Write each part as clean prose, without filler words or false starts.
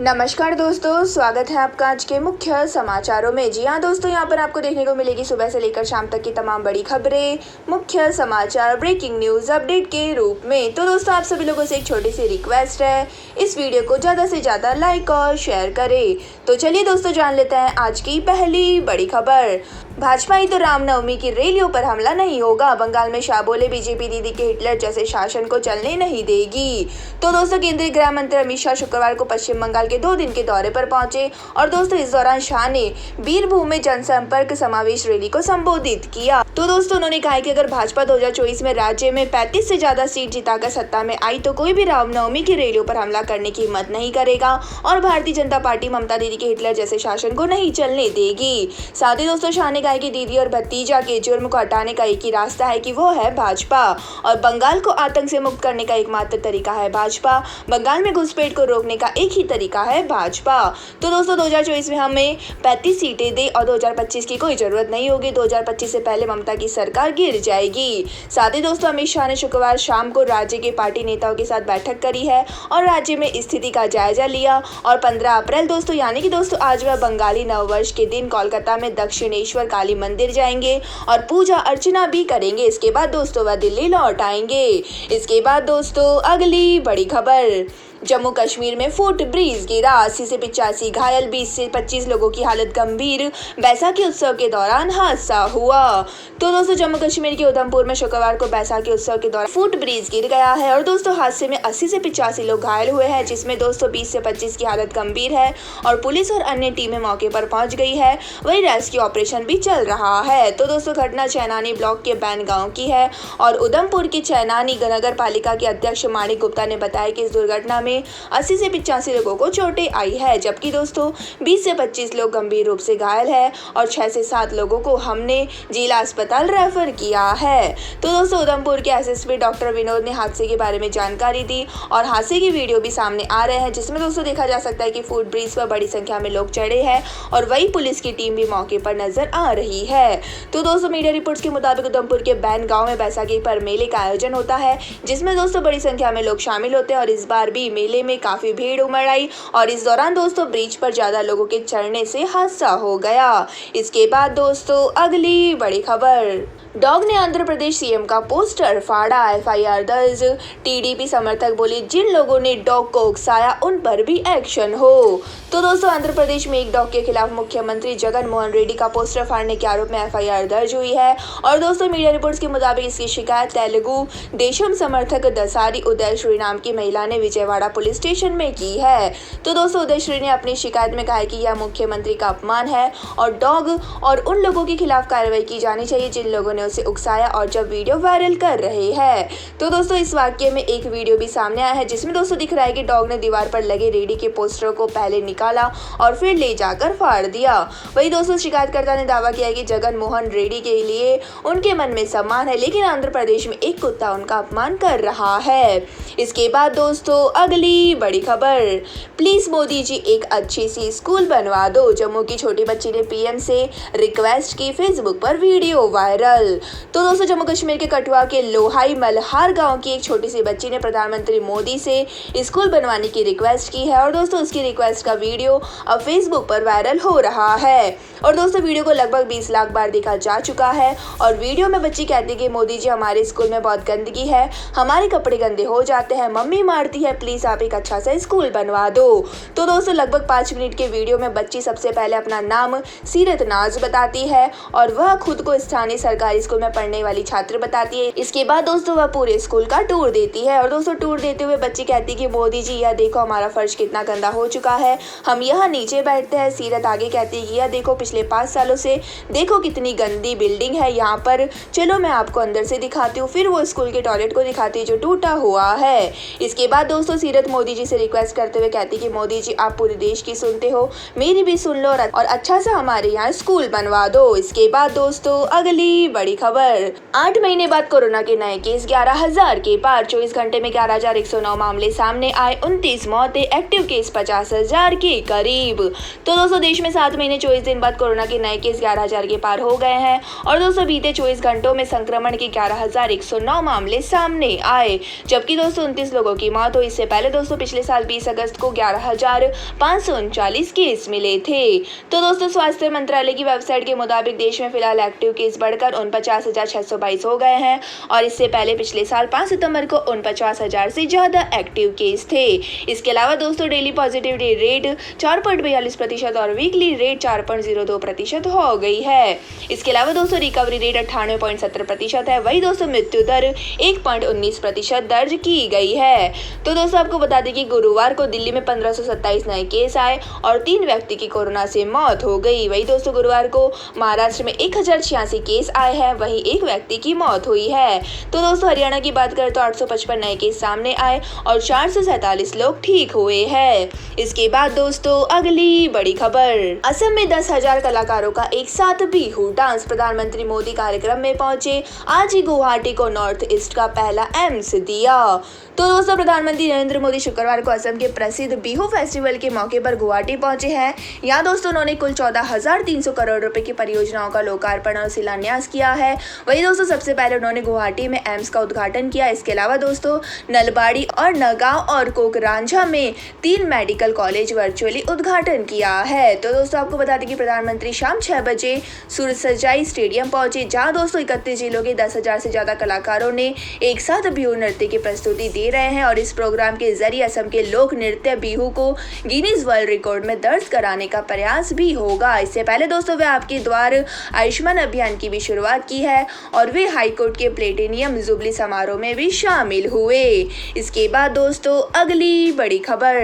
नमस्कार दोस्तों, स्वागत है आपका आज के मुख्य समाचारों में। जी हाँ दोस्तों, यहाँ पर आपको देखने को मिलेगी सुबह से लेकर शाम तक की तमाम बड़ी खबरें, मुख्य समाचार, ब्रेकिंग न्यूज़ अपडेट के रूप में। तो दोस्तों, आप सभी लोगों से एक छोटी सी रिक्वेस्ट है, इस वीडियो को ज़्यादा से ज़्यादा लाइक और शेयर करें। तो चलिए दोस्तों, जान लेते हैं आज की पहली बड़ी खबर। भाजपा ही तो रामनवमी की रैलियों पर हमला नहीं होगा, बंगाल में शाह बोले बीजेपी दीदी के हिटलर जैसे शासन को चलने नहीं देगी। तो दोस्तों, केंद्रीय गृह मंत्री अमित शाह शुक्रवार को पश्चिम बंगाल के 2 दिन के दौरे पर पहुंचे और दोस्तों इस दौरान शाह ने बीरभूम में जनसंपर्क समावेश रैली को संबोधित किया। तो दोस्तों, उन्होंने कहा कि अगर भाजपा 2024 में राज्य में 35 से ज्यादा सीट जिताकर सत्ता में आई तो कोई भी रामनवमी की रैलियों पर हमला करने की हिम्मत नहीं करेगा और भारतीय जनता पार्टी ममता दीदी के हिटलर जैसे शासन को नहीं चलने देगी। साथ ही दोस्तों, शाह ने कहा कि दीदी और भतीजा के जुर्म को हटाने का एक ही रास्ता है कि वो है भाजपा और बंगाल को आतंक से मुक्त करने का एकमात्र तरीका है भाजपा। बंगाल में घुसपैठ को रोकने का एक ही तरीका है भाजपा। तो दोस्तों, 2024 में हमें 35 सीटें दे और 2025 की कोई जरूरत नहीं होगी। 2025 से पहले ममता की सरकार गिर जाएगी। साथ ही दोस्तों, अमित शाह ने शुक्रवार शाम को राज्य के पार्टी नेताओं के साथ बैठक करी है और राज्य में स्थिति का जायजा लिया और 15 अप्रैल दोस्तों यानी कि दोस्तों आज वह बंगाली नववर्ष के दिन कोलकाता में दक्षिणेश्वर काली मंदिर जाएंगे और पूजा अर्चना भी करेंगे। इसके बाद दोस्तों वह दिल्ली लौट आएंगे। इसके बाद दोस्तों अगली बड़ी खबर, जम्मू कश्मीर में फुट ब्रिज गिरा, 80 से 85 घायल, 20 से 25 लोगों की हालत गंभीर, बैसाखी उत्सव के दौरान हादसा हुआ। तो दोस्तों, जम्मू कश्मीर के उधमपुर में शुक्रवार को बैसाखी उत्सव के दौरान फुट ब्रिज गिर गया है और दोस्तों हादसे में 80 से 85 लोग घायल हुए हैं, जिसमें दोस्तों 20 से 25 की हालत गंभीर है और पुलिस और अन्य टीमें मौके पर पहुंच गई है। वही रेस्क्यू ऑपरेशन भी चल रहा है। तो दोस्तों, घटना चैनानी ब्लॉक के बैन गाँव की है और उधमपुर की चैनानी नगर पालिका के अध्यक्ष माणिक गुप्ता ने बताया कि इस दुर्घटना में 80 से 85 लोगों को चोटें आई है, जबकि दोस्तों 20 से 25 लोग गंभीर रूप से घायल है और 6 से 7 लोगों को हमने जिला अस्पताल रेफर किया है। तो दोस्तों, उधमपुर के एसएसपी डॉक्टर विनोद ने हादसे के बारे में जानकारी दी और हादसे की वीडियो भी सामने आ रहे हैं, जिसमें दोस्तों देखा जा सकता है कि फुट ब्रिज पर बड़ी संख्या में लोग चढ़े हैं और वही पुलिस की टीम भी मौके पर नजर आ रही है। तो दोस्तों, मीडिया रिपोर्ट्स के मुताबिक उधमपुर के बैन गाँव में बैसाखी पर मेले का आयोजन होता है, जिसमें दोस्तों बड़ी संख्या में लोग शामिल होते हैं और इस बार भी मेले में काफी भीड़ उमड़ आई और इस दौरान दोस्तों ब्रिज पर ज्यादा लोगों के चढ़ने से हादसा हो गया। इसके बाद दोस्तों अगली बड़ी खबर, डॉग ने आंध्र प्रदेश सीएम का पोस्टर फाड़ा, एफआईआर दर्ज, टीडीपी समर्थक बोले जिन लोगों ने डॉग को उकसाया उन पर भी एक्शन हो। तो दोस्तों, आंध्र प्रदेश में एक डॉग के खिलाफ मुख्यमंत्री जगन मोहन रेड्डी का पोस्टर फाड़ने के आरोप में एफआईआर दर्ज हुई है और दोस्तों मीडिया रिपोर्ट्स के मुताबिक इसकी शिकायत तेलुगु देशम समर्थक दसारी उदयश्री नाम की महिला ने विजयवाड़ा पुलिस स्टेशन में की है। तो दोस्तों, उदयश्री ने अपनी शिकायत में कहा है कि यह मुख्यमंत्री का अपमान है और डॉग और उन लोगों के खिलाफ कार्रवाई की जानी चाहिए जिन लोगों ने उसे उकसाया और जब वीडियो वायरल कर रहे हैं। तो दोस्तों, इस वाक्य में एक वीडियो भी सामने आया है, जिसमें दोस्तों दिख रहा है कि डॉग ने दीवार पर लगे रेड्डी के पोस्टर को पहले निकाला और फिर ले जाकर फाड़ दिया। वही दोस्तों, शिकायतकर्ता ने दावा किया कि जगन मोहन रेड्डी के लिए उनके मन में सम्मान है, लेकिन आंध्र प्रदेश में एक कुत्ता उनका अपमान कर रहा है। इसके बाद दोस्तों अगली बड़ी खबर, प्लीज मोदी जी एक अच्छी सी स्कूल बनवा दो, जम्मू की छोटी बच्ची ने पीएम से रिक्वेस्ट की, फेसबुक पर वीडियो वायरल। तो दोस्तों, जम्मू कश्मीर के कठुआ के लोहाई मल्हार गांव की एक छोटी सी बच्ची ने प्रधानमंत्री मोदी से स्कूल बनवाने की रिक्वेस्ट की है और दोस्तों उसकी रिक्वेस्ट का वीडियो अब फेसबुक पर वायरल हो रहा है और दोस्तों वीडियो को लगभग 20 लाख बार देखा जा चुका है और वीडियो में बच्ची कहती है कि मोदी जी हमारे स्कूल में बहुत गंदगी है, हमारे कपड़े गंदे हो जाते हैं, मम्मी मारती है, प्लीज आप एक अच्छा सा स्कूल बनवा दो। तो दोस्तों, लगभग 5 मिनट के वीडियो में बच्ची सबसे पहले अपना नाम सीरत नाज बताती है और वह खुद को स्थानीय सरकारी स्कूल में पढ़ने वाली छात्र बताती है। इसके बाद दोस्तों वह पूरे स्कूल का टूर देती है और दोस्तों टूर देते हुए बच्ची कहती है कि मोदी जी यह देखो हमारा फर्श कितना गंदा हो चुका है, हम यहाँ नीचे बैठते हैं। सीरत आगे कहती है कि यह देखो पिछले 5 सालों से देखो कितनी गंदी बिल्डिंग है यहाँ पर, चलो मैं आपको अंदर से दिखाती हूँ। फिर वो स्कूल के टॉयलेट को दिखाती है जो टूटा हुआ है। इसके बाद दोस्तों सीरत मोदी जी से रिक्वेस्ट करते हुए कहती है कि मोदी जी आप पूरे देश की सुनते हो, मेरी भी सुन लो और अच्छा सा हमारे यहाँ स्कूल बनवा दो। इसके बाद दोस्तों अगली बड़ी बड़ी खबर। 8 महीने बाद कोरोना के नए केस 11,000 के पार। 24 घंटे में 11,109 मामले सामने आए, 29 मौतें, एक्टिव केस 50,000 के करीब। तो दोस्तों देश में 7 महीने 24 दिन बाद कोरोना के नए केस 11,000 के पार हो गए हैं और दोस्तों बीते 24 घंटों में संक्रमण के 11,109 मामले सामने आए, जबकि दोस्तों 29 लोगों की मौत हुई। इससे पहले दोस्तों पिछले साल 20 अगस्त को 11,539 केस मिले थे। तो दोस्तों स्वास्थ्य मंत्रालय की वेबसाइट के मुताबिक देश में फिलहाल एक्टिव केस बढ़कर 49,622 हो गए हैं और इससे पहले पिछले साल 5 सितंबर को 49,000 से ज्यादा एक्टिव केस थे। इसके अलावा दोस्तों डेली पॉजिटिविटी रेट 4.42% और वीकली रेट 4.02% हो गई है। इसके अलावा दोस्तों रिकवरी रेट 98.70% है। वही दोस्तों मृत्यु दर 1.19% दर्ज की गई है। तो दोस्तों आपको बता दें कि गुरुवार को दिल्ली में 1527 नए केस आए और 3 व्यक्ति की कोरोना से मौत हो गई। वही दोस्तों गुरुवार को महाराष्ट्र में 1086 केस आए हैं, वहीं 1 व्यक्ति की मौत हुई है। तो दोस्तों हरियाणा की बात करें तो 855 नए केस सामने आए और 447 लोग ठीक हुए हैं। इसके बाद दोस्तों अगली बड़ी खबर, असम में 10,000 कलाकारों का एक साथ बिहू डांस। प्रधानमंत्री मोदी कार्यक्रम में पहुंचे। आज ही गुवाहाटी को नॉर्थ ईस्ट का पहला एम्स दिया। तो दोस्तों प्रधानमंत्री नरेंद्र मोदी शुक्रवार को असम के प्रसिद्ध बिहू फेस्टिवल के मौके पर गुवाहाटी पहुंचे हैं। यहाँ दोस्तों उन्होंने कुल 14,300 करोड़ रुपए की परियोजनाओं का लोकार्पण और शिलान्यास किया है। वही दोस्तों सबसे पहले उन्होंने गुवाहाटी में एम्स का उद्घाटन किया। इसके अलावा दोस्तों नलबाड़ी और नगांव और कोकरांझा में 3 मेडिकल कॉलेज वर्चुअली उद्घाटन किया है। तो दोस्तों आपको बता दें कि प्रधानमंत्री शाम 6 बजे सुरसजाई स्टेडियम पहुंचे, जहां दोस्तों 31 जिलों के 10,000 से ज्यादा कलाकारों ने एक साथ बिहू नृत्य की प्रस्तुति दे रहे हैं और इस प्रोग्राम के जरिए असम के लोक नृत्य बिहू को गिनीज वर्ल्ड रिकॉर्ड में दर्ज कराने का प्रयास भी होगा। इससे पहले दोस्तों वे आपके द्वार आयुष्मान अभियान की भी शुरुआत की है और वे हाईकोर्ट के प्लेटिनियम जुबली समारोह में भी शामिल हुए। इसके बाद दोस्तों अगली बड़ी खबर,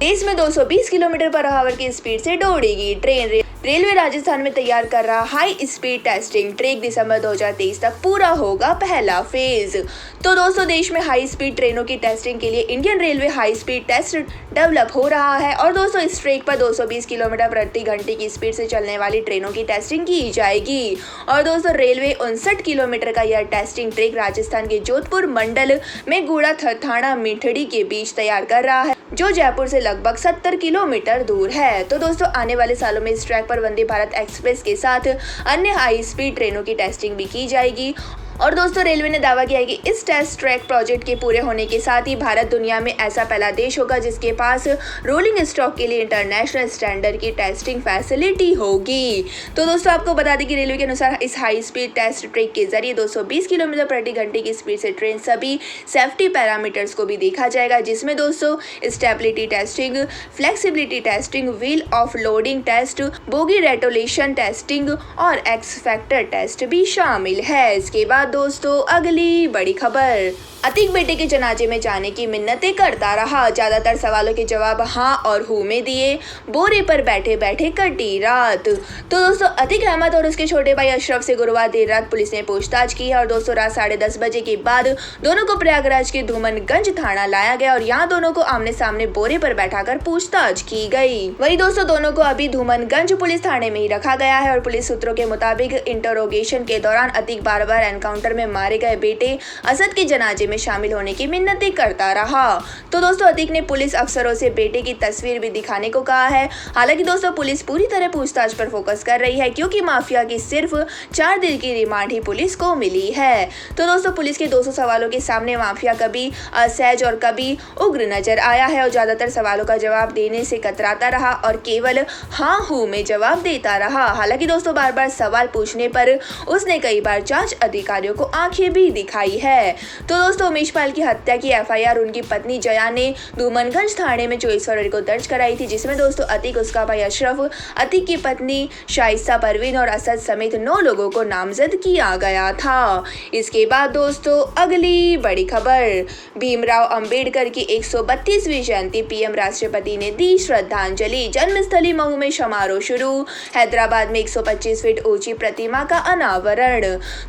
देश में 220 किलोमीटर पर आवर की स्पीड से दौड़ेगी ट्रेन। रेलवे राजस्थान में तैयार कर रहा हाई स्पीड टेस्टिंग ट्रैक। दिसंबर 2023 तक पूरा होगा पहला फेज। तो दोस्तों देश में हाई स्पीड ट्रेनों की टेस्टिंग के लिए Indian railway high speed test develop हो रहा है और दोस्तों इस ट्रैक पर 220 किलोमीटर प्रति घंटे की स्पीड से चलने वाली ट्रेनों की टेस्टिंग की जाएगी। और दोस्तों रेलवे 59 किलोमीटर का यह टेस्टिंग ट्रैक राजस्थान के जोधपुर मंडल में गुड़ा थाना मिठड़ी के बीच तैयार कर रहा है, जो जयपुर से लगभग 70 किलोमीटर दूर है। तो दोस्तों आने वाले सालों में इस ट्रैक पर वंदे भारत एक्सप्रेस के साथ अन्य हाई स्पीड ट्रेनों की टेस्टिंग भी की जाएगी। और दोस्तों रेलवे ने दावा किया है कि इस टेस्ट ट्रैक प्रोजेक्ट के पूरे होने के साथ ही भारत दुनिया में ऐसा पहला देश होगा जिसके पास रोलिंग स्टॉक के लिए इंटरनेशनल स्टैंडर्ड की टेस्टिंग फैसिलिटी होगी। तो दोस्तों आपको बता दें कि रेलवे के अनुसार इस हाई स्पीड टेस्ट ट्रैक के जरिए 220 किलोमीटर प्रति घंटे की स्पीड से ट्रेन सभी सेफ्टी पैरामीटर्स को भी देखा जाएगा, जिसमें दोस्तों stability testing, flexibility testing, wheel of loading test, bogie rotation testing और एक्स फैक्टर टेस्ट भी शामिल है। इसके बाद दोस्तों अगली बड़ी खबर, अतीक बेटे के जनाजे में जाने की मिन्नतें करता रहा। ज्यादातर सवालों के जवाब हाँ और हूँ में दिए, बोरे पर बैठे बैठे कटी रात। तो दोस्तों अतीक अहमद और उसके छोटे भाई अशरफ से गुरुवार देर रात पुलिस ने पूछताछ की है और दोस्तों रात 10:30 बजे के बाद दोनों को प्रयागराज के धूमनगंज थाना लाया गया और यहाँ दोनों को आमने सामने बोरे पर बैठाकर पूछताछ की गई। वही दोस्तों दोनों को अभी धूमनगंज पुलिस थाने में ही रखा गया है और पुलिस सूत्रों के मुताबिक इंटरोगेशन के दौरान अतीक बार बार एनकाउंटर में मारे गए बेटे असद के जनाजे में शामिल होने की मिन्नतें करता रहा। तो दोस्तों अतीक ने पुलिस अफसरों से बेटे की तस्वीर भी दिखाने को कहा है। हालांकि दोस्तों पुलिस पूरी तरह पूछताछ पर फोकस कर रही है क्योंकि माफिया की सिर्फ 4 दिन की रिमांड ही पुलिस को मिली है। तो दोस्तों पुलिस के 200 सवालों के सामने माफिया कभी असहज और कभी उग्र नजर आया है और ज्यादातर सवालों का जवाब देने से कतराता रहा और केवल हाँ हूँ में जवाब देता रहा। हालांकि दोस्तों बार बार सवाल पूछने पर उसने कई बार जांच अधिकारियों को आंखें भी दिखाई है। तो दोस्तों उमेश पाल की हत्या की एफआईआर उनकी पत्नी जया ने धूमनगंज थाने में 24 फरवरी को दर्ज कराई थी, जिसमें दोस्तों अतीक, उसका भाई अशरफ, अतीक की पत्नी शाइस्ता परवीन और असद समेत 9 लोगों को नामजद किया गया था। इसके बाद दोस्तों अगली बड़ी खबर, भीमराव अंबेडकर की 132वीं जयंती, पीएम राष्ट्रपति ने दी श्रद्धांजलि। जन्मस्थली महू में समारोह शुरू, हैदराबाद में 125 फीट ऊंची प्रतिमा का अनावरण।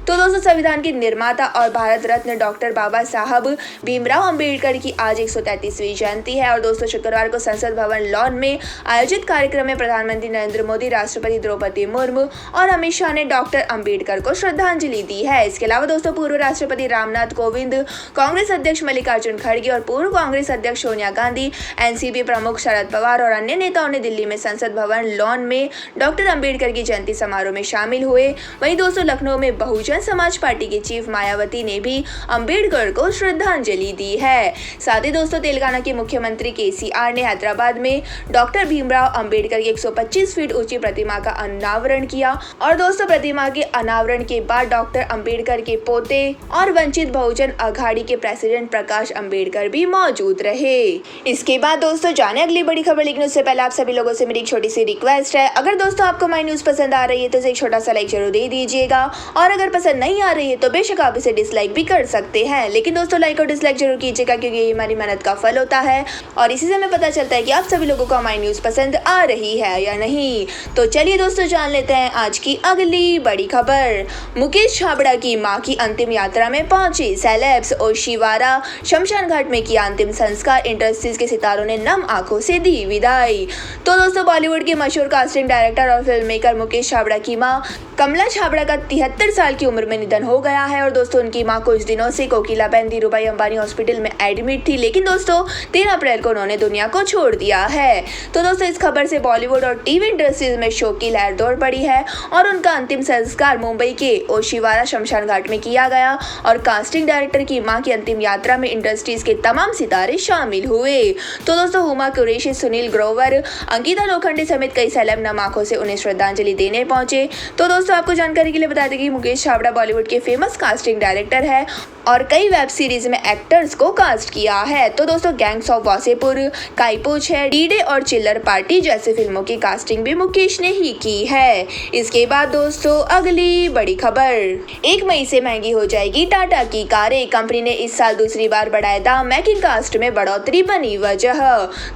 तो दोस्तों संविधान संविधान के निर्माता और भारत रत्न डॉक्टर बाबा साहब भीमराव अंबेडकर की आज 133वीं जयंती है। और दोस्तों शुक्रवार को संसद भवन लॉन में आयोजित कार्यक्रम में प्रधानमंत्री नरेंद्र मोदी, राष्ट्रपति द्रौपदी मुर्मू और अमित शाह ने डॉक्टर अंबेडकर को श्रद्धांजलि दी है। इसके अलावा दोस्तों पूर्व राष्ट्रपति रामनाथ कोविंद, कांग्रेस अध्यक्ष मल्लिकार्जुन खड़गे और पूर्व कांग्रेस अध्यक्ष सोनिया गांधी, एनसीपी प्रमुख शरद पवार और अन्य नेताओं ने दिल्ली में संसद भवन लॉन में डॉक्टर अंबेडकर की जयंती समारोह में शामिल हुए। वहीं दोस्तों लखनऊ में बहुजन समाज पार्टी की चीफ मायावती ने भी अंबेडकर को श्रद्धांजलि दी है। साथ ही दोस्तों तेलंगाना के मुख्यमंत्री केसीआर ने हैदराबाद में डॉक्टर भीमराव अंबेडकर की 125 फीट ऊंची प्रतिमा का अनावरण किया। और दोस्तों प्रतिमा के अनावरण के बाद डॉक्टर अंबेडकर के पोते और वंचित बहुजन अघाड़ी के प्रेसिडेंट प्रकाश अंबेडकर भी मौजूद रहे। इसके बाद दोस्तों जाने अगली बड़ी खबर, लेकिन उससे पहले आप सभी लोगों से मेरी एक छोटी सी रिक्वेस्ट है, अगर दोस्तों आपको हमारी न्यूज पसंद आ रही है तो इसे एक छोटा सा लाइक जरूर दे दीजिएगा, और अगर पसंद नहीं आ रही है तो बेशक आप इसे डिसलाइक भी कर सकते हैं, लेकिन दोस्तों लाइक और डिसलाइक जरूर कीजिएगा क्योंकि ये हमारी मेहनत का फल होता है और इसी से हमें पता चलता है कि आप सभी लोगों को हमारी न्यूज पसंद आ रही है या नहीं। तो चलिए दोस्तों जान लेते हैं आज की अगली बड़ी खबर। मुकेश छाबड़ा की मां की अंतिम यात्रा में पहुंचे सेलेब्स, ओशिवारा शमशान घाट में किया अंतिम संस्कार, इंडस्ट्रीज के सितारों ने नम आंखों से दी विदाई। तो दोस्तों बॉलीवुड के मशहूर कास्टिंग डायरेक्टर और फिल्म मेकर मुकेश छाबड़ा की मां कमला छाबड़ा का 73 साल की उम्र में निधन हो गया है। और दोस्तों उनकी मां कुछ दिनों से कोकिलाबेन धीरूभाई अंबानी हॉस्पिटल में एडमिट थी, लेकिन दोस्तों 13 अप्रैल को उन्होंने दुनिया को छोड़ दिया है। तो दोस्तों इस खबर से बॉलीवुड और टीवी इंडस्ट्रीज में शोक की लहर दौड़ पड़ी है और उनका अंतिम संस्कार मुंबई के ओशिवारा शमशान घाट में किया गया। और कास्टिंग डायरेक्टर की मां की अंतिम यात्रा में इंडस्ट्रीज के तमाम सितारे शामिल हुए। तो दोस्तों हुमा कुरैशी, सुनील ग्रोवर, अंकिता लोखंडे समेत कई सेलेब नम आंखों से उन्हें श्रद्धांजलि देने पहुंचे। तो दोस्तों आपको जानकारी के लिए बता दें कि मुकेश छाबड़ा बॉलीवुड के फेमस कास्टिंग डायरेक्टर है और कई वेब सीरीज में एक्टर्स को कास्ट किया है। तो दोस्तों गैंग्स ऑफ वासेपुर, काईपूछ है, डी-डे और चिल्लर पार्टी जैसे फिल्मों की कास्टिंग भी मुकेश ने ही की है। इसके बाद दोस्तों अगली बड़ी खबर, 1 मई से महंगी हो जाएगी टाटा की कारें, कंपनी ने इस साल दूसरी बार बढ़ाए दाम, मेकिंग कास्ट में बढ़ोतरी बनी वजह।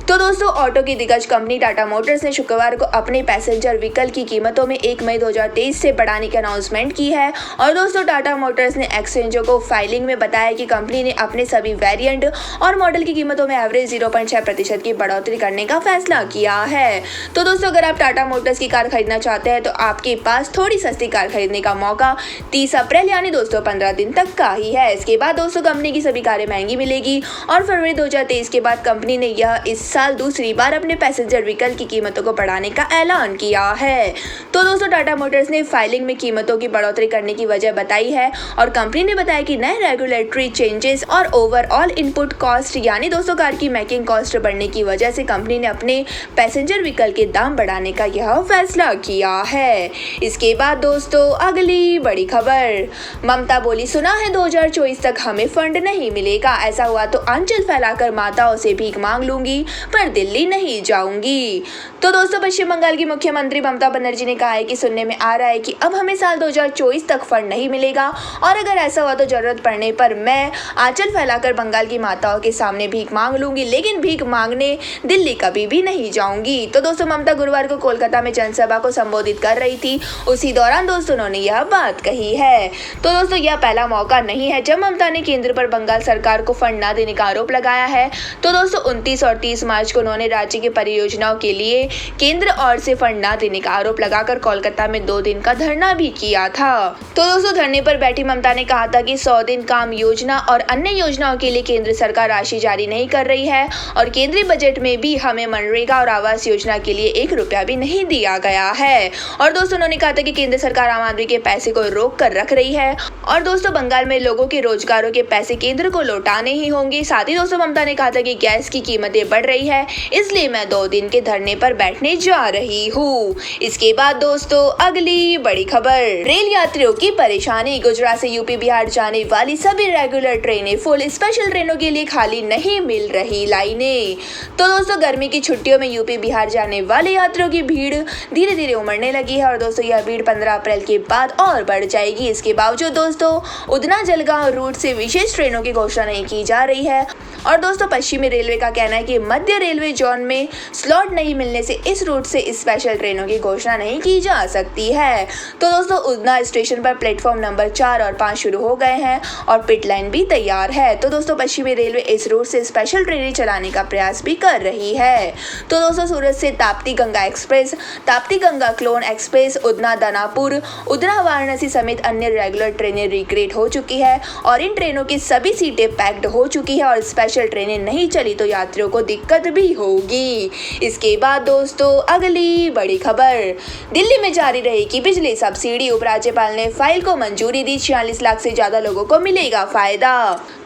तो दोस्तों ऑटो की दिग्गज कंपनी टाटा मोटर्स ने शुक्रवार को अपने पैसेंजर व्हीकल की कीमतों में 1 मई 2023 से बढ़ाने की अनाउंसमेंट की है। और दोस्तों टाटा मोटर्स ने एक्सचेंजों को फाइलिंग में बताया कि कंपनी ने अपने सभी वेरिएंट और मॉडल की कीमतों में एवरेज 0.6% की बढ़ोतरी करने का फैसला किया है। तो दोस्तों अगर आप टाटा मोटर्स की कार खरीदना चाहते हैं तो आपके पास थोड़ी सस्ती कार खरीदने का मौका 30 अप्रैल यानी दोस्तों 15 दिन तक का ही है। इसके बाद दोस्तों कंपनी की सभी कारें महंगी मिलेगी और फरवरी 2023 के बाद कंपनी ने यह इस साल दूसरी बार अपने पैसेंजर व्हीकल की कीमतों को बढ़ाने का ऐलान किया है। तो दोस्तों टाटा मोटर्स ने फाइलिंग में कीमतों की बढ़ोतरी करने की वजह बताई है और कंपनी ने बताया कि नए रेगुलेटरी चेंजेस और ओवरऑल इनपुट कॉस्ट यानी दोस्तों कार की मेकिंग कॉस्ट बढ़ने की वजह से कंपनी ने अपने पैसेंजर व्हीकल के दाम बढ़ाने का यह फैसला किया है। इसके बाद दोस्तों अगली बड़ी खबर, ममता बोली सुना है 2024 तक हमें फंड नहीं मिलेगा, ऐसा हुआ तो आंचल फैलाकर माताओं से भीख मांग लूंगी पर दिल्ली नहीं जाऊंगी। तो दोस्तों पश्चिम बंगाल की मुख्यमंत्री ममता बनर्जी ने कहा है कि सुनने में आ रहा है कि अब हमें साल 2024 तक फंड नहीं मिलेगा और अगर ऐसा हुआ तो जरूरत पड़ने पर मैं आंचल फैलाकर बंगाल की माताओं के सामने भीख मांग लूंगी, लेकिन भीख मांगने दिल्ली कभी भी नहीं जाऊंगी। तो दोस्तों ममता गुरुवार को कोलकाता में जनसभा को संबोधित कर रही थी, उसी दौरान दोस्तों उन्होंने यह बात कही है। तो दोस्तों यह पहला मौका नहीं है जब ममता ने केंद्र पर बंगाल सरकार को फंड न देने का आरोप लगाया है। तो दोस्तों 29 और 30 मार्च को उन्होंने राज्य की परियोजनाओं के लिए केंद्र और से फंड न देने का आरोप लगाकर कोलकाता में 2 दिन का धरना भी किया था। तो दोस्तों धरने पर बैठी ममता ने कहा था कि 100 दिन काम योजना और अन्य योजनाओं के लिए केंद्र सरकार राशि जारी नहीं कर रही है और केंद्रीय बजट में भी हमें मनरेगा और आवास योजना के लिए 1 रुपया भी नहीं दिया गया है। और दोस्तों उन्होंने कहा था कि केंद्र सरकार आम आदमी के पैसे को रोक कर रख रही है और दोस्तों बंगाल में लोगों के रोजगारों के पैसे केंद्र को लौटाने ही होंगे। साथ ही दोस्तों ममता ने कहा था कि गैस की कीमतें बढ़ रही है, इसलिए मैं 2 दिन के धरने पर बैठने जा रही हूँ। इसके बाद दोस्तों अगली बड़ी खबर, रेल यात्रियों की परेशानी, गुजरात से यूपी बिहार जाने वाली सभी रेगुलर ट्रेनें फुल, स्पेशल ट्रेनों के लिए खाली नहीं मिल रही लाइनें। तो दोस्तों गर्मी की छुट्टियों में यूपी बिहार जाने वाले यात्रियों की भीड़ धीरे धीरे उमड़ने लगी है और दोस्तों यह भीड़ 15 अप्रैल के बाद और बढ़ जाएगी। इसके बावजूद दोस्तों उधना जलगांव रूट से विशेष ट्रेनों की घोषणा नहीं की जा रही है और दोस्तों पश्चिमी रेलवे का कहना है कि मध्य रेलवे जोन में स्लॉट नहीं मिलने से इस रूट से स्पेशल ट्रेनों की घोषणा नहीं की जा सकती है। तो दोस्तों उधना स्टेशन पर प्लेटफॉर्म नंबर 4 और 5 शुरू हो गए हैं और पिट लाइन भी तैयार है। तो दोस्तों पश्चिमी रेलवे इस रूट से स्पेशल ट्रेनें चलाने का प्रयास भी कर रही है। तो दोस्तों सूरत से Tapti Ganga express, Tapti Ganga clone express, Udhna Danapur, Udhna Varanasi समेत अन्य रेगुलर ट्रेनें रिक्रिएट हो चुकी है और इन ट्रेनों की सभी सीटें पैक्ड हो चुकी है और स्पेशल ट्रेनें नहीं चली तो यात्रियों को दिक्कत भी होगी। इसके बाद दोस्तों अगली बड़ी खबर, दिल्ली में जारी रहेगी बिजली सब्सिडी। उपराज्यपाल ने फाइल को मंजूरी दी, 46 लाख से ज्यादा लोगों को मिलेगा फायदा।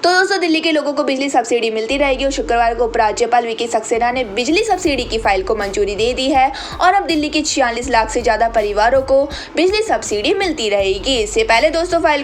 तो दोस्तों दिल्ली के लोगों को बिजली सब्सिडी मिलती रहेगी और शुक्रवार को उपराज्यपाल वीके सक्सेना ने बिजली सब्सिडी की फाइल को मंजूरी दे दी है और अब दिल्ली के 46 लाख से ज्यादा परिवारों को बिजली सब्सिडी मिलती रहेगी। इससे पहले दोस्तों फाइल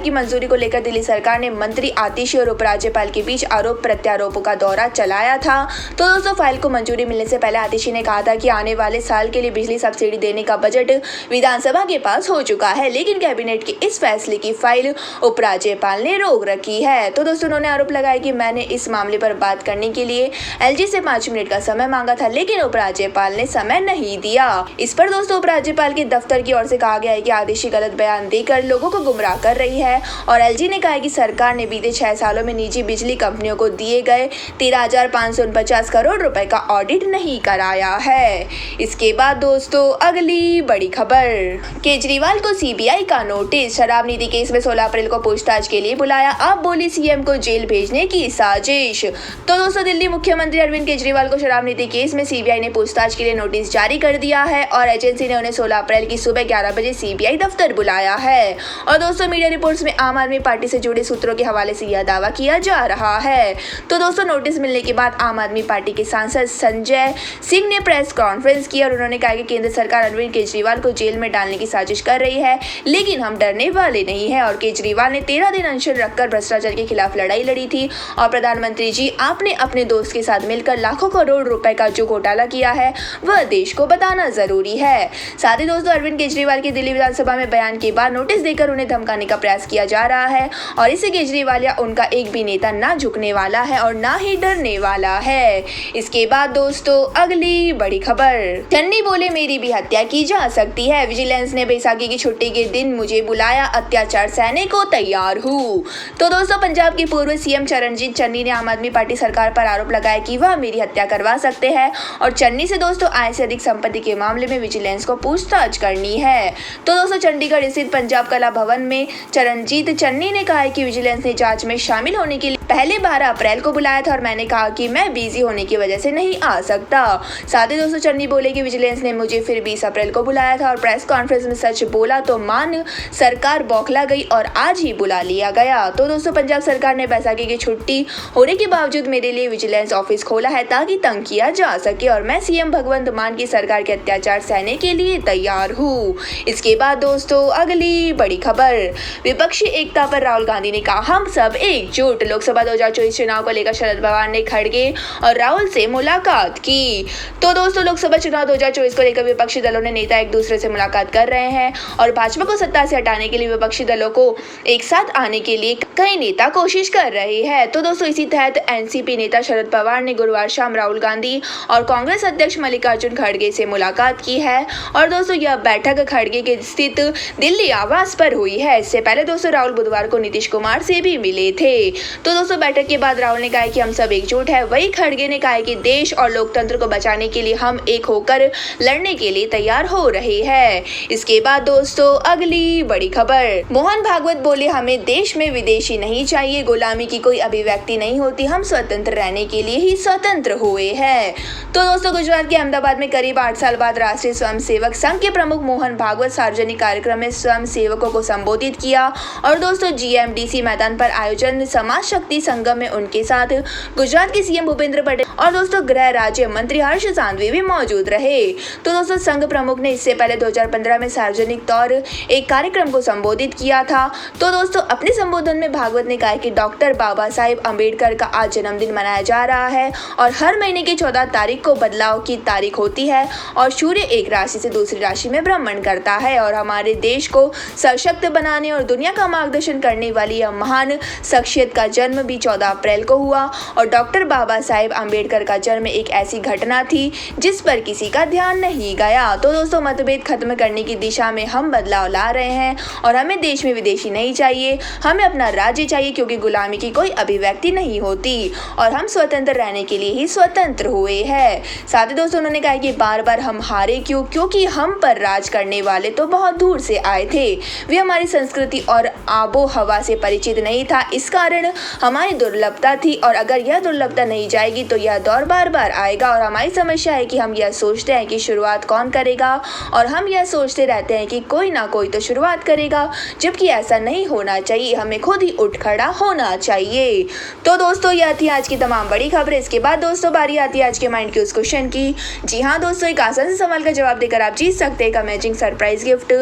की मंजूरी को लेकर दिल्ली सरकार ने मंत्री आतिशी और उपराज्यपाल के बीच आरोप प्रत्यारोपों का दौरा चलाया था। तो दोस्तों फाइल को मंजूरी मिलने से पहले आतिशी ने कहा था कि आने वाले साल के लिए बिजली सब्सिडी देने का बजट विधानसभा के पास हो चुका है, लेकिन कैबिनेट के इस फैसले की फाइल उपराज्यपाल ने रोक रखी है। तो दोस्तों उन्होंने आरोप लगाया कि मैंने इस मामले पर बात करने के लिए एलजी से 5 मिनट का समय मांगा था, लेकिन उपराज्यपाल ने समय नहीं दिया। इस पर दोस्तों उपराज्यपाल के दफ्तर की ओर से कहा गया है कि आतिशी गलत बयान देकर लोगों को गुमराह कर रही है और एलजी ने कहा है कि सरकार ने बीते 6 सालों में निजी बिजली कंपनियों को दिए गए 13,549 करोड़ रुपए का ऑडिट नहीं कराया है। इसके बाद दोस्तों अगली बड़ी खबर, केजरीवाल को सीबीआई का नोटिस, शराब नीति केस में 16 अप्रैल को पूछताछ के लिए बुलाया, अब बोली सीएम को जेल भेजने की साजिश। तो दोस्तों दिल्ली मुख्यमंत्री अरविंद केजरीवाल को शराब नीति केस में सीबीआई ने पूछताछ के लिए नोटिस जारी कर दिया है और एजेंसी ने उन्हें 16 अप्रैल की सुबह 11 बजे सीबीआई दफ्तर बुलाया है। और दोस्तों मीडिया रिपोर्ट्स में आम आदमी पार्टी से जुड़े सूत्रों के हवाले से यह दावा किया जा रहा है। तो दोस्तों नोटिस मिलने के बाद आम आदमी पार्टी के सांसद संजय सिंह ने प्रेस कॉन्फ्रेंस की और उन्होंने कहा कि केंद्र सरकार अरविंद केजरीवाल को जेल में डालने की साजिश कर रही है, लेकिन हम डरने वाले नहीं है। और केजरीवाल ने 13 दिन अनशन रखकर भ्रष्टाचार के खिलाफ लड़ाई लड़ी थी और प्रधानमंत्री जी आपने अपने दोस्त के साथ मिलकर लाखों करोड़ रुपए का जो घोटाला किया है वह देश को बताना जरूरी है। साथ ही दोस्तों अरविंद केजरीवाल की दिल्ली विधानसभा में बयान के बाद नोटिस देकर उन्हें धमकाने का प्रयास किया जा रहा है और इससे केजरीवाल या उनका एक भी नेता ना झुकने वाला है और ना ही डरने वाला है। इसके बाद दोस्तों अगली बड़ी खबर, चन्नी बोले मेरी भी हत्या की जा सकती है, विजिलेंस ने बैसाखी की छुट्टी के दिन मुझे बुलाया, अत्याचार सहने को तैयार हूँ। तो दोस्तों पंजाब के पूर्व सीएम चरणजीत चन्नी ने आम आदमी पार्टी सरकार पर आरोप लगाया कि वह मेरी हत्या करवा सकते हैं और चन्नी से दोस्तों आय से अधिक संपत्ति के मामले में विजिलेंस को पूछताछ करनी है। तो दोस्तों चंडीगढ़ स्थित पंजाब कला भवन में चरणजीत चन्नी ने कहा है कि विजिलेंस ने जांच में शामिल होने के लिए पहले 12 अप्रैल को बुलाया था और मैंने कहा कि मैं बिजी होने की वजह से नहीं आ सकता। साथ ही दोस्तों चन्नी बोले कि विजिलेंस ने मुझे फिर 20 अप्रैल को बुलाया था और प्रेस कॉन्फ्रेंस में सच बोला तो मान सरकार बौखला गई और आज ही बुला लिया गया। तो दोस्तों पंजाब सरकार ने बैसाखी की छुट्टी होने के बावजूद मेरे लिए विजिलेंस ऑफिस खोला है ताकि तंग किया जा सके और मैं सीएम भगवंत मान की सरकार के अत्याचार सहने के लिए तैयार हूँ। इसके बाद दोस्तों अगली बड़ी खबर, विपक्षी एकता पर राहुल गांधी ने कहा हम सब एकजुट, लोकसभा 2024 चुनाव को लेकर शरद पवार ने खड़गे और राहुल से मुलाकात की। तो दोस्तों लोकसभा चुनाव 2024 को लेकर विपक्षी दलों ने नेता एक दूसरे से मुलाकात कर रहे हैं और भाजपा को सत्ता से हटाने के लिए विपक्षी दलों को एक साथ आने के लिए कई नेता कोशिश कर रहे हैं। तो दोस्तों इसी तहत एनसीपी नेता शरद पवार ने गुरुवार शाम राहुल गांधी और कांग्रेस अध्यक्ष मल्लिकार्जुन खड़गे से मुलाकात की है और दोस्तों यह बैठक खड़गे के स्थित दिल्ली आवास पर हुई है। इससे पहले दोस्तों राहुल बुधवार को नीतीश कुमार से भी मिले थे। तो दोस्तों बैठक के बाद राहुल ने कहा कि हम सब एकजुट है, वही खड़गे ने कहा कि देश और लोकतंत्र को बचाने के लिए हम एक होकर लड़ने के लिए तैयार हो रहे हैं। इसके बाद दोस्तों अगली बड़ी खबर, मोहन भागवत बोले हमें देश में विदेशी नहीं चाहिए, गुलामी की कोई अभिव्यक्ति नहीं होती, हम स्वतंत्र रहने के लिए ही स्वतंत्र हुए हैं। तो दोस्तों गुजरात के अहमदाबाद में करीब 8 साल बाद राष्ट्रीय स्वयंसेवक संघ के प्रमुख मोहन भागवत सार्वजनिक कार्यक्रम में स्वयं सेवकों को संबोधित किया और दोस्तों जीएमडीसी मैदान पर आयोजन समाज शक्ति संगम में उनके साथ गुजरात के सीएम भूपेंद्र पटेल और दोस्तों गृह राज्य मंत्री हर्ष सांघवी भी मौजूद रहे। तो दोस्तों संघ प्रमुख ने इससे पहले 2015 में सार्वजनिक तौर एक कार्यक्रम को संबोधित किया था। तो दोस्तों अपने संबोधन में भागवत ने कहा कि डॉक्टर बाबा साहेब अम्बेडकर का आज जन्मदिन मनाया जा रहा है और हर महीने की 14 तारीख तारीख को बदलाव की तारीख होती है और सूर्य एक राशि से दूसरी राशि में भ्रमण करता है। और हमारे देश को सशक्त बनाने और दुनिया का मार्गदर्शन करने वाली यह महान शख्सियत का जन्म भी 14 अप्रैल को हुआ। और डॉक्टर बाबा साहेब आम्बेडकर का जन्म एक ऐसी घटना थी जिस पर किसी का ध्यान नहीं गया। तो दोस्तों, मतभेद खत्म करने की दिशा में हम बदलाव ला रहे हैं और हमें देश में विदेशी नहीं चाहिए, हमें अपना राज्य चाहिए, क्योंकि गुलामी की कोई अभिव्यक्ति नहीं होती और हम स्वतंत्र रहने के लिए ही स्वतंत्र हुए हैं। साथ ही दोस्तों, उन्होंने कहा कि बार बार हम हारे क्यों, क्योंकि हम पर राज करने वाले तो बहुत दूर से आए थे। वे हमारी संस्कृति और आबो हवा से परिचित नहीं था, इस कारण हमारी दुर्लभता थी और अगर यह दुर्लभता नहीं जाएगी तो यह दौर बार बार आएगा। और हमारी समस्या है कि हम यह सोचते हैं कि शुरुआत कौन करेगा और हम यह सोचते रहते हैं कि कोई ना कोई तो शुरुआत करेगा, जबकि ऐसा नहीं होना चाहिए, हमें खुद ही उठ खड़ा होना चाहिए। तो दोस्तों, यह थी आज की तमाम बड़ी खबरें। इसके बाद दोस्तों बारी आती है आज के माइंड क्यूज क्वेश्चन की। जी हाँ दोस्तों, एक आसान से सवाल का जवाब देकर आप जीत सकते हैं एक अमेजिंग सरप्राइज गिफ्ट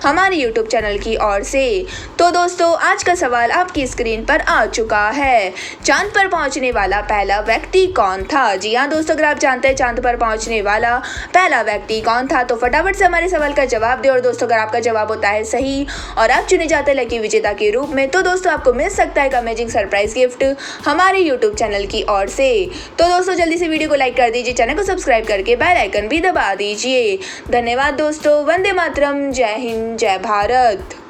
हमारे यूट्यूब चैनल की ओर से। तो दोस्तों, आज का सवाल आपकी स्क्रीन पर आ चुका है। चांद पर पहुंचने वाला पहला व्यक्ति कौन था? जी हाँ दोस्तों, अगर आप जानते हैं चांद पर पहुंचने वाला पहला व्यक्ति कौन था तो फटाफट से हमारे सवाल का जवाब दें। और दोस्तों, अगर आपका जवाब होता है सही और आप चुने जाते हैं लकी विजेता के रूप में, तो दोस्तों आपको मिल सकता है एक अमेजिंग सरप्राइज गिफ्ट हमारे यूट्यूब चैनल की ओर से। तो दोस्तों, जल्दी से वीडियो को लाइक कर दीजिए, चैनल को सब्सक्राइब करके बेल आइकन भी दबा दीजिए। धन्यवाद दोस्तों। वंदे मातरम। जय हिंद, जय भारत।